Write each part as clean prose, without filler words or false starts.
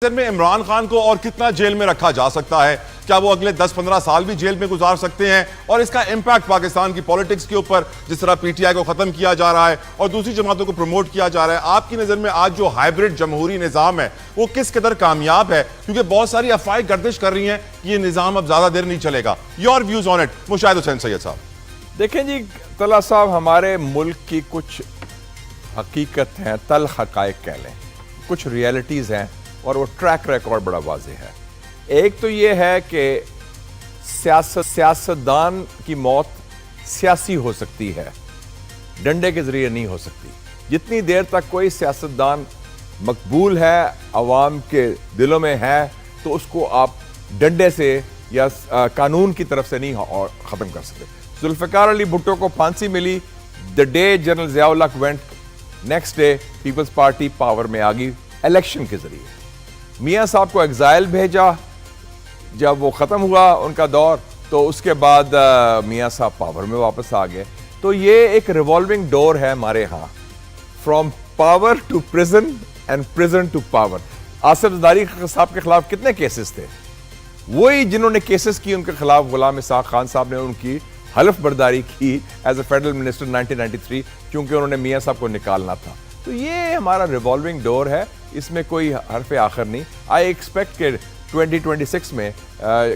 में इमरान खान को और कितना जेल में रखा जा सकता है? क्या वो अगले 10-15 साल भी जेल में गुजार सकते हैं? और इसका इंपैक्ट पाकिस्तान की पॉलिटिक्स के ऊपर, जिस तरह पीटीआई को खत्म किया जा रहा है और दूसरी जमातों को प्रमोट किया जा रहा है, आपकी नजर में आज जो हाइब्रिड जमहूरी निजाम है वो किस कदर कामयाब है? क्योंकि बहुत सारी अफवाहें गर्दिश कर रही हैं कि ये निजाम अब ज्यादा देर नहीं चलेगा। Your views on it, Mushahid Hussain Syed साहब। देखें जी तला साहब, हमारे मुल्क की कुछ हकीकत हैं, तल हकायक कह लें, कुछ रियलिटीज़ हैं और वो ट्रैक रिकॉर्ड बड़ा वाज़ेह है। एक तो ये है कि सियासतदान की मौत सियासी हो सकती है, डंडे के ज़रिए नहीं हो सकती। जितनी देर तक कोई सियासतदान मकबूल है, अवाम के दिलों में है, तो उसको आप डंडे से या कानून की तरफ से नहीं ख़त्म कर सकते। जुल्फ़िकार अली भुट्टो को फांसी मिली the day general Ziaul Haq went, next day Peoples Party power में आ गई इलेक्शन के जरिए। मियां साहब को एग्जाइल भेजा, जब वो ख़त्म हुआ उनका दौर, तो उसके बाद मियां साहब पावर में वापस आ गए। तो ये एक रिवॉल्विंग डोर है हमारे यहाँ, from power to prison and prison to power. Asif Zardari साहब के खिलाफ कितने केसेस थे? वही जिन्होंने केसेस की उनके खिलाफ गुलाम इसहाक खान साहब ने उनकी हलफ बर्दारी की एज ए फेडरल मिनिस्टर 1993, क्योंकि उन्होंने मियां साहब को निकालना था। तो ये हमारा रिवॉल्विंग डोर है, इसमें कोई हरफ आखिर नहीं। आई एक्सपेक्ट के 2026 में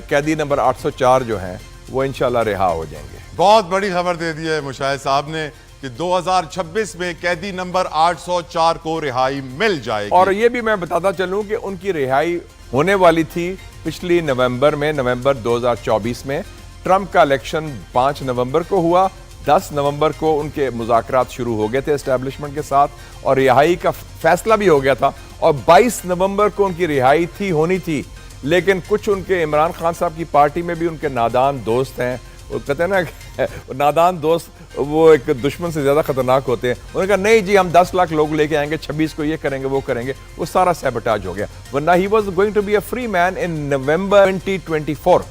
कैदी नंबर 804 जो हैं वो इंशाल्लाह रिहा हो जाएंगे। बहुत बड़ी खबर दे दी है मुशाहिद साहब ने कि 2026 में कैदी नंबर 804 को रिहाई मिल जाएगी। और ये भी मैं बताता चलूं कि उनकी रिहाई होने वाली थी पिछली नवंबर में, नवंबर 2024 में। ट्रंप का इलेक्शन 5 नवंबर को हुआ, 10 नवंबर को उनके मुज़ाकरात शुरू हो गए थे एस्टैब्लिशमेंट के साथ और रिहाई का फैसला भी हो गया था, और 22 नवंबर को उनकी रिहाई होनी थी। लेकिन कुछ उनके इमरान खान साहब की पार्टी में भी उनके नादान दोस्त हैं, वो कहते हैं ना नादान दोस्त वो एक दुश्मन से ज़्यादा खतरनाक होते हैं। उन्होंने कहा नहीं जी, हम 10 लाख लोग लेके आएंगे, 26 को ये करेंगे वो करेंगे। वो सारा सैबोटाज हो गया, वरना he was going to be a free man in November 2024।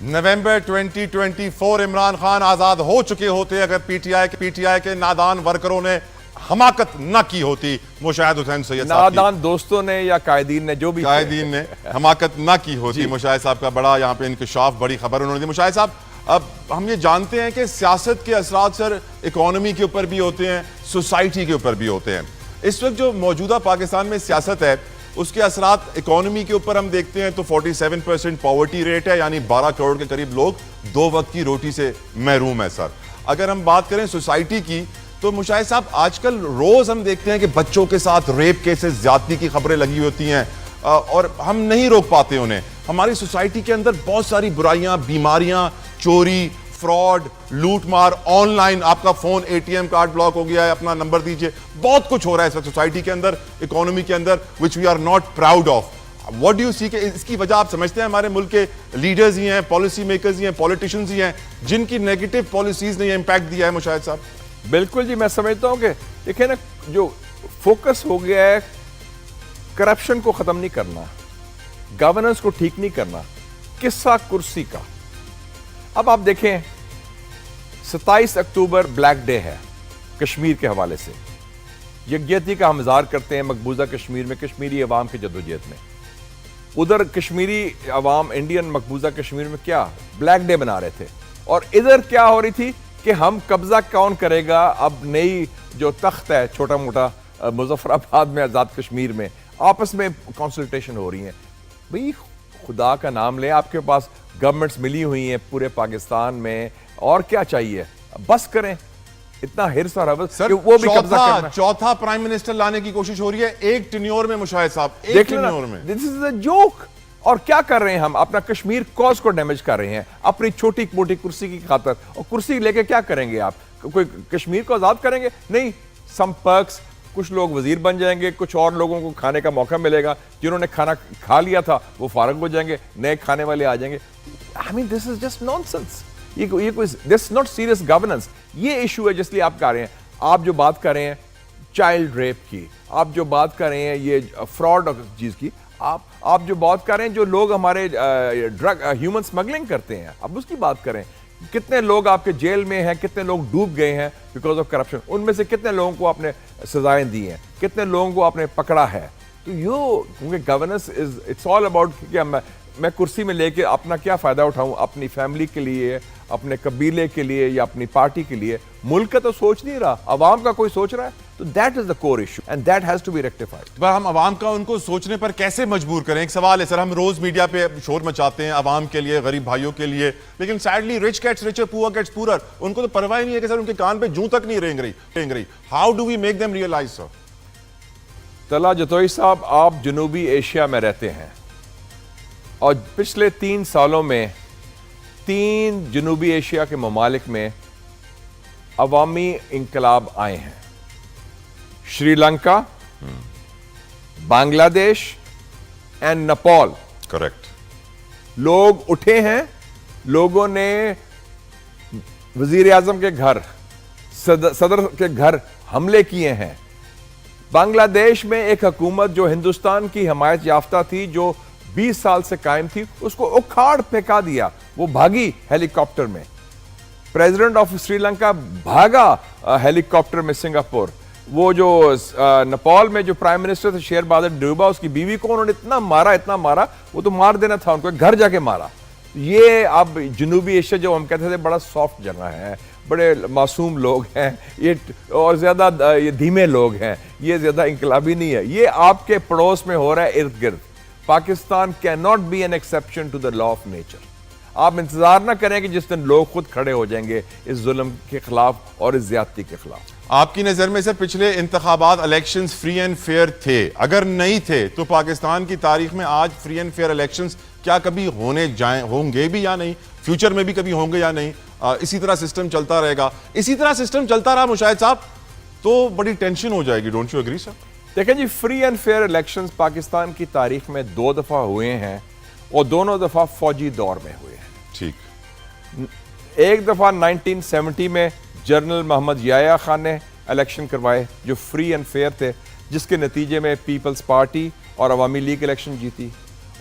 नवंबर 2024 इमरान खान आजाद हो चुके होते अगर पीटीआई के नादान वर्करों ने हमाकत न की होती। मुशाहिद हुसैन सैयद साहब, नादान दोस्तों ने या कायदीन ने, जो भी कायदीन ने हमाकत न की होती। मुशाहिद साहब का बड़ा यहाँ पे इंकशाफ, बड़ी खबर उन्होंने दी। मुशाहिद साहब, अब हम ये जानते हैं कि सियासत के असरात सर इकोनॉमी के ऊपर भी होते हैं, सोसाइटी के ऊपर भी होते हैं। इस वक्त जो मौजूदा पाकिस्तान में सियासत है उसके असरात इकोनॉमी के ऊपर हम देखते हैं तो 47% पॉवर्टी रेट है, यानी 12 करोड़ के करीब लोग 2 वक्त की रोटी से महरूम है सर। अगर हम बात करें सोसाइटी की तो मुशाहिद साहब आजकल रोज हम देखते हैं कि बच्चों के साथ रेप केसेस, ज्यादती की खबरें लगी होती हैं और हम नहीं रोक पाते उन्हें। हमारी सोसाइटी के अंदर बहुत सारी बुराइयां, बीमारियां, चोरी, फ्रॉड, लूटमार, ऑनलाइन, आपका फोन एटीएम कार्ड ब्लॉक हो गया है, अपना नंबर दीजिए, बहुत कुछ हो रहा है सोसाइटी के अंदर, इकोनॉमी के अंदर, which we are not proud of. What do you see कि इसकी वजह आप समझते हैं हमारे मुल्क के लीडर्स ही हैं, पॉलिसी मेकर्स ही हैं, पॉलिटिशियंस ही हैं, जिनकी नेगेटिव पॉलिसीज ने इंपैक्ट दिया है? मुशाहिद साहब, बिल्कुल जी, मैं समझता हूं कि देखिए ना, जो फोकस हो गया है करप्शन को खत्म नहीं करना, गवर्नेंस को ठीक नहीं करना, किस्सा कुर्सी का। अब आप देखें 27 अक्टूबर ब्लैक डे है कश्मीर के हवाले से, यकजहती का हम इज़हार करते हैं मकबूजा कश्मीर में, कश्मीरी अवाम की जद्दोजहद में। उधर कश्मीरी अवाम इंडियन मकबूजा कश्मीर में क्या ब्लैक डे बना रहे थे, और इधर क्या हो रही थी कि हम कब्जा कौन करेगा। अब नई जो तख्त है छोटा मोटा मुजफ्फराबाद में, आज़ाद कश्मीर में, आपस में कंसल्टेशन हो रही है। भाई खुदा का नाम ले, आपके पास गवर्नमेंट्स मिली हुई हैं पूरे पाकिस्तान में, और क्या चाहिए? बस करें, इतना हिर्स और हवस कि वो भी कब्जा करना। चौथा प्राइम मिनिस्टर लाने की कोशिश हो रही है एक टेन्योर में। मुशाहिद साहब, एक टेन्योर में, दिस इज अ जोक। और क्या कर रहे हैं हम? अपना कश्मीर कॉज को डैमेज कर रहे हैं अपनी छोटी मोटी कुर्सी की खातर। और कुर्सी लेके क्या करेंगे आप? कोई कश्मीर को आजाद करेंगे? नहीं। सम पर्क्स, कुछ लोग वजीर बन जाएंगे, कुछ और लोगों को खाने का मौका मिलेगा, जिन्होंने खाना खा लिया था वो फारग हो जाएंगे, नए खाने वाले आ जाएंगे। I mean this is just nonsense. ये कोई दिस नॉट सीरियस गवर्नेंस। ये इशू है जिसलिए आप कर रहे हैं। आप जो बात कर रहे हैं चाइल्ड रेप की, आप जो बात कर रहे हैं ये फ्रॉड चीज की, आप जो बात कर रहे हैं जो लोग हमारे ड्रग ह्यूमन स्मगलिंग करते हैं, अब उसकी बात करें। कितने लोग आपके जेल में हैं, कितने लोग डूब गए हैं बिकॉज ऑफ करप्शन, उनमें से कितने लोगों को आपने सजाएं दी हैं, कितने लोगों को आपने पकड़ा है। तो क्योंकि governance is it's all about कि मैं कुर्सी में लेके अपना क्या फायदा उठाऊं, अपनी फैमिली के लिए, अपने कबीले के लिए या अपनी पार्टी के लिए। मुल्क का तो सोच नहीं रहा, अवाम का कोई सोच रहा है, तो that is the core issue and that has to be rectified. पर हम अवाम का उनको सोचने पर कैसे मजबूर करें? एक सवाल है सर, हम रोज मीडिया पे शोर मचाते हैं अवाम के लिए, गरीब भाइयों के लिए, लेकिन sadly rich gets richer, poor gets poor. उनको तो परवाह ही नहीं है कि सर उनके कान पे जूं तक नहीं रेंग रही। How do we make them realise sir? तला जतोई साहब, आप जनूबी एशिया में रहते हैं और पिछले 3 सालों में 3 जनूबी एशिया के ममालिक में अवामी इंकलाब आए हैं। श्रीलंका, बांग्लादेश एंड नेपाल। करेक्ट। लोग उठे हैं, लोगों ने वजीर आजम के घर, सदर के घर हमले किए हैं। बांग्लादेश में एक हुकूमत जो हिंदुस्तान की हिमायत याफ्ता थी, जो 20 साल से कायम थी, उसको उखाड़ फेंका दिया, वो भागी हेलीकॉप्टर में। प्रेसिडेंट ऑफ श्रीलंका भागा हेलीकॉप्टर में सिंगापुर। वो जो नेपाल में जो प्राइम मिनिस्टर थे शेर बहादुर देउबा, उसकी बीवी को उन्होंने इतना मारा, वो तो मार देना था उनको, घर जाके मारा। ये अब जनूबी एशिया जो हम कहते थे बड़ा सॉफ्ट जगह है, बड़े मासूम लोग हैं ये, और ज्यादा ये धीमे लोग हैं, ये ज्यादा इंकलाबी नहीं है। ये आपके पड़ोस में हो रहा है, इर्द गिर्द। Pakistan can not be an exception to the law of nature. आप इंतजार ना करें कि जिस दिन लोग खुद खड़े हो जाएंगे इस जुल्म के खिलाफ और इस ज्यादती के खिलाफ। आपकी नजर में सर पिछले इंतखाबात इलेक्शंस फ्री एंड फेयर थे? अगर नहीं थे तो पाकिस्तान की तारीख में आज फ्री एंड फेयर इलेक्शंस क्या कभी होंगे भी या नहीं? फ्यूचर में भी कभी होंगे या नहीं? इसी तरह सिस्टम चलता रहेगा? इसी तरह सिस्टम चलता रहा मुशाहिद साहब तो बड़ी टेंशन हो जाएगी। Don't you agree sir? देखें जी, free and fair elections Pakistan की तारीख में 2 दफा हुए हैं और दोनों दफा फौजी दौर में हुए हैं। ठीक। एक दफा 1970 में जनरल मोहम्मद याया खान ने इलेक्शन करवाए जो फ्री एंड फेयर थे, जिसके नतीजे में पीपल्स पार्टी और अवामी लीग इलेक्शन जीती।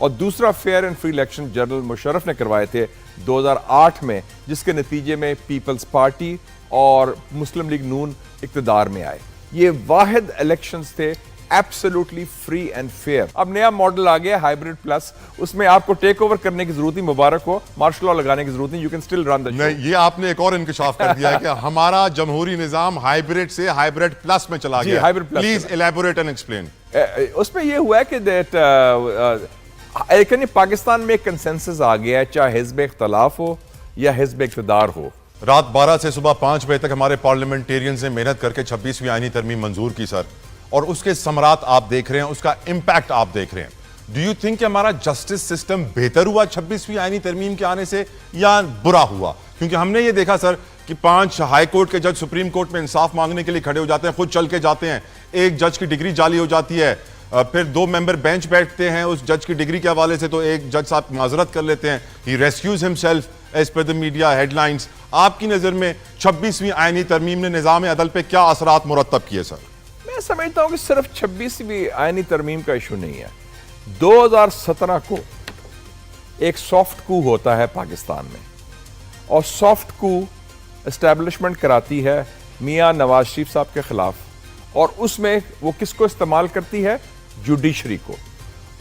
और दूसरा fair and free election general Musharraf ने करवाए थे 2008 में, जिसके नतीजे में पीपल्स पार्टी और मुस्लिम लीग नून इक्तदार में आए। ये वाहिद इलेक्शंस थे एब्सोल्युटली फ्री एंड फेयर। अब नया मॉडल आ गया हाइब्रिड प्लस, उसमें आपको टेक ओवर करने की जरूरत नहीं, मुबारक हो, मार्शल लॉ लगाने की जरूरत नहीं, you can still run the show. नहीं, ये आपने एक और इंकशाफ कर दिया है कि हमारा जमहूरी निजाम हाइब्रिड से हाइब्रिड प्लस में चला गया। Hybrid plus. Please elaborate and explain. उसमें ये हुआ है कि पाकिस्तान में एक कंसेंसस आ गया है, चाहे हिज़्ब इख्तलाफ हो या हिज़्ब इक़्तिदार हो। रात 12 से सुबह 5 बजे तक हमारे पार्लियामेंटेरियंस ने मेहनत करके 26वीं आईनी तरमीम मंजूर की सर, और उसके समरात आप देख रहे हैं, उसका इंपैक्ट आप देख रहे हैं। डू यू थिंक कि हमारा जस्टिस सिस्टम बेहतर हुआ 26वीं आईनी तरमीम के आने से या बुरा हुआ? क्योंकि हमने ये देखा सर कि 5 हाई कोर्ट के जज सुप्रीम कोर्ट में इंसाफ मांगने के लिए खड़े हो जाते हैं, खुद चल के जाते हैं, एक जज की डिग्री जाली हो जाती है, फिर 2 मेंबर बेंच बैठते हैं उस जज की डिग्री के हवाले से, तो एक जज साहब माजरत कर लेते हैं, he rescues himself as per the media headlines. आपकी नजर में 26वीं आईनी तरमीम ने निजाम अदल पे क्या असरात मुरतब किए सर? मैं समझता हूं कि सिर्फ 26वीं आईनी तरमीम का इशू नहीं है। 2017 को एक सॉफ्ट कू होता है पाकिस्तान में, और सॉफ्ट कू एस्टैब्लिशमेंट कराती है मियां नवाज शरीफ साहब के खिलाफ, और उसमें वो किसको इस्तेमाल करती है? जुडिशरी को।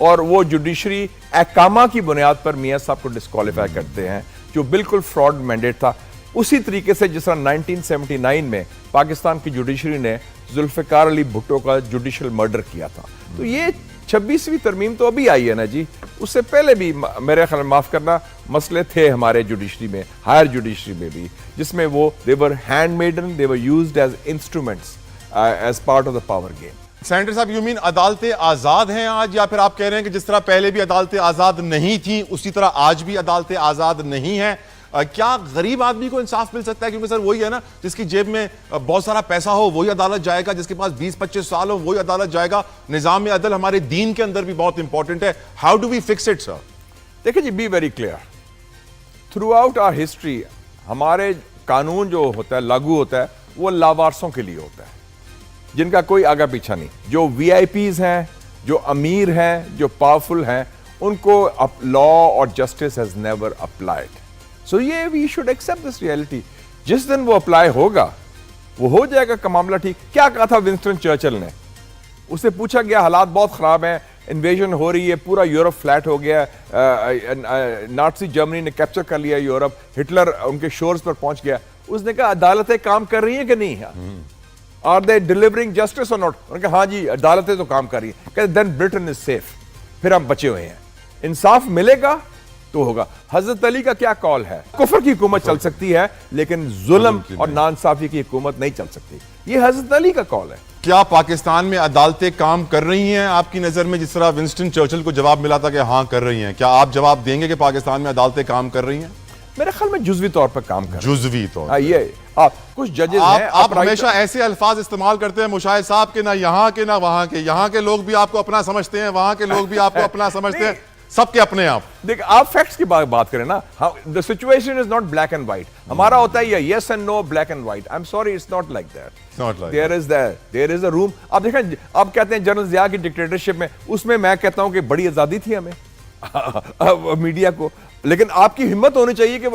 और वो जुडिशरी अहकामा की बुनियाद पर मियां साहब को डिस्क्वालीफाई करते हैं, जो बिल्कुल फ्रॉड मैंडेट था। उसी तरीके से जिस तरह 1979 में पाकिस्तान की जुडिशरी ने जुल्फिकार अली भुट्टो का जुडिशल मर्डर किया था। तो ये 26वीं तरमीम तो अभी आई है ना जी, उससे पहले भी मेरे ख्याल माफ करना मसले थे हमारे जुडिशरी में, हायर जुडिशरी में भी, जिसमें वो they were handmaiden, they were used as instruments as part of the power game. Senator साहब, यू मीन अदालतें आजाद हैं आज, या फिर आप कह रहे हैं कि जिस तरह पहले भी अदालतें आजाद नहीं थी उसी तरह आज भी अदालतें आजाद नहीं हैं? क्या गरीब आदमी को इंसाफ मिल सकता है? क्योंकि सर वही है ना, जिसकी जेब में बहुत सारा पैसा हो वही अदालत जाएगा, जिसके पास 20-25 साल हो वही अदालत जाएगा। निजाम अदल हमारे दीन के अंदर भी बहुत इंपॉर्टेंट है। How do we fix it sir? देखिए जी, be very clear, throughout our history हमारे कानून जो होता है, लागू होता है, वो लावारसों के लिए होता है, जिनका कोई आगा पीछा नहीं। जो VIPs हैं, जो अमीर हैं, जो पावरफुल हैं, उनको लॉ और justice has never applied. So ये we should accept this reality. जिस दिन वो अप्लाई होगा वो हो जाएगा का मामला ठीक। क्या कहा था विंस्टन चर्चिल ने? उससे पूछा गया हालात बहुत खराब हैं, इन्वेजन हो रही है, पूरा यूरोप फ्लैट हो गया, नाज़ी जर्मनी ने कैप्चर कर लिया यूरोप, हिटलर उनके शोर्स पर पहुंच गया। उसने कहा अदालतें काम कर रही हैं कि नहीं है, आर दे डिलीवरिंग जस्टिस और नॉट? उन्होंने कहा हाँ जी अदालतें तो काम कर रही हैं। कहते देन ब्रिटेन इज सेफ, फिर हम बचे हुए हैं। इंसाफ मिलेगा तो होगा। हजरत अली का क्या कॉल है? कुफर की हुकूमत चल सकती है लेकिन जुल्म और नाइंसाफी की हुकूमत नहीं चल सकती। ये हजरत अली का कॉल है। क्या पाकिस्तान में अदालतें काम कर रही हैं आपकी नजर में? जिस तरह विंस्टन चर्चिल को जवाब मिला था कि हाँ कर रही हैं, क्या आप जवाब देंगे कि पाकिस्तान में अदालतें काम कर रही हैं? मेरे ख्याल में जुजवी तौर पर काम कर, जुजवी तौर पर। ये कुछ जजेस हैं, आप हमेशा ऐसे अल्फाज इस्तेमाल करते हैं मुशाहिद साहब के, ना यहाँ के ना वहां के। यहाँ के लोग भी आपको अपना समझते हैं, वहां के लोग भी आपको अपना समझते हैं, सबके अपने आप। देख आप फैक्ट्स की बात करें ना, the situation is not black and white. हमारा होता है ये yes and no, black and white. I am sorry, it's not like that. There is a room. आप देखें, आप कहते हैं जनरल जिया की डिक्टेटरशिप में, उसमें मैं कहता हूं कि बड़ी आजादी थी हमें मीडिया को, लेकिन आपकी हिम्मत होनी चाहिए कि